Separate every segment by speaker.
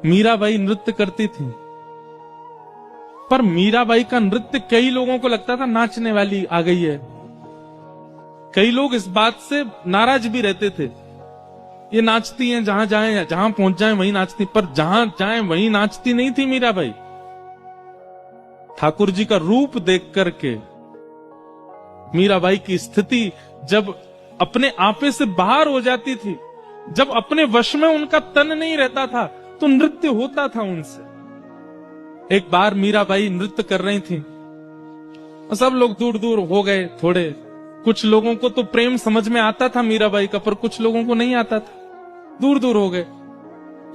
Speaker 1: मीराबाई नृत्य करती थी, पर मीराबाई का नृत्य कई लोगों को लगता था नाचने वाली आ गई है। कई लोग इस बात से नाराज भी रहते थे, ये नाचती हैं जहां जाए, जहां पहुंच जाए वहीं नाचती, पर जहां जाए वहीं नाचती नहीं थी मीराबाई। ठाकुर जी का रूप देख करके मीराबाई की स्थिति जब अपने आपे से बाहर हो जाती थी, जब अपने वश में उनका तन नहीं रहता था, तो नृत्य होता था उनसे। एक बार मीराबाई नृत्य कर रही थी, सब लोग दूर दूर हो गए थोड़े। कुछ लोगों को तो प्रेम समझ में आता था मीराबाई का, पर कुछ लोगों को नहीं आता था, दूर दूर हो गए।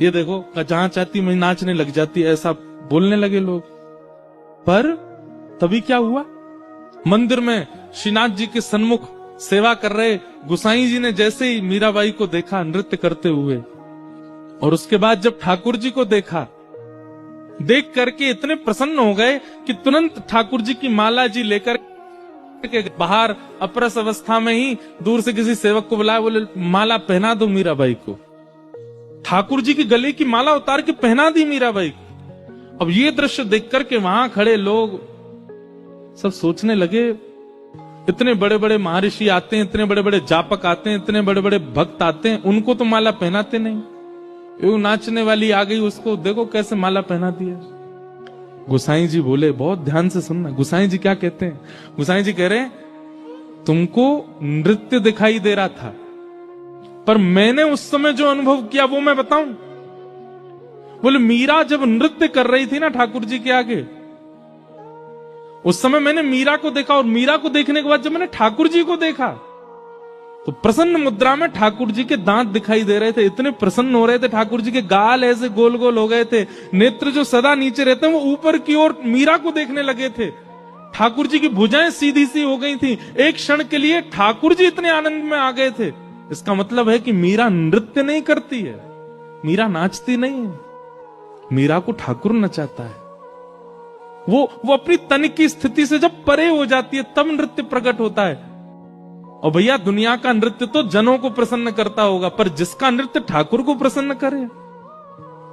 Speaker 1: ये देखो जहां चाहती मैं नाचने लग जाती, ऐसा बोलने लगे लोग। पर तभी क्या हुआ, मंदिर में श्रीनाथ जी के सन्मुख सेवा कर रहे गुसाई जी ने जैसे ही मीराबाई को देखा नृत्य करते हुए, और उसके बाद जब ठाकुर जी को देखा, देख करके इतने प्रसन्न हो गए कि तुरंत ठाकुर जी की माला जी लेकर के बाहर अपरस अवस्था में ही दूर से किसी सेवक को बुलाया, बोले माला पहना दो मीराबाई को। ठाकुर जी की गले की माला उतार के पहना दी मीराबाई को। अब ये दृश्य देख करके वहां खड़े लोग सब सोचने लगे, इतने बड़े बड़े महर्षि आते हैं, इतने बड़े बड़े जापक आते हैं, इतने बड़े बड़े भक्त आते हैं, उनको तो माला पहनाते नहीं। वो नाचने वाली आ गई, उसको देखो कैसे माला पहना दिया। गुसाई जी बोले, बहुत ध्यान से सुनना। गुसाई जी क्या कहते हैं? गुसाई जी कह रहे हैं तुमको नृत्य दिखाई दे रहा था, पर मैंने उस समय जो अनुभव किया वो मैं बताऊं। बोले मीरा जब नृत्य कर रही थी ना ठाकुर जी के आगे, उस समय मैंने मीरा को देखा, और मीरा को देखने के बाद जब मैंने ठाकुर जी को देखा, तो प्रसन्न मुद्रा में ठाकुर जी के दांत दिखाई दे रहे थे, इतने प्रसन्न हो रहे थे। ठाकुर जी के गाल ऐसे गोल गोल हो गए थे, नेत्र जो सदा नीचे रहते हैं वो ऊपर की ओर मीरा को देखने लगे थे। ठाकुर जी की भुजाएं सीधी सी हो गई थी। एक क्षण के लिए ठाकुर जी इतने आनंद में आ गए थे। इसका मतलब है कि मीरा नृत्य नहीं करती है, मीरा नाचती नहीं है, मीरा को ठाकुर नचाता है। वो अपनी तन की स्थिति से जब परे हो जाती है तब नृत्य प्रकट होता है। और भैया दुनिया का नृत्य तो जनों को प्रसन्न करता होगा, पर जिसका नृत्य ठाकुर को प्रसन्न करे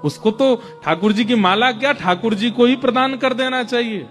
Speaker 1: उसको तो ठाकुर जी की माला क्या ठाकुर जी को ही प्रदान कर देना चाहिए।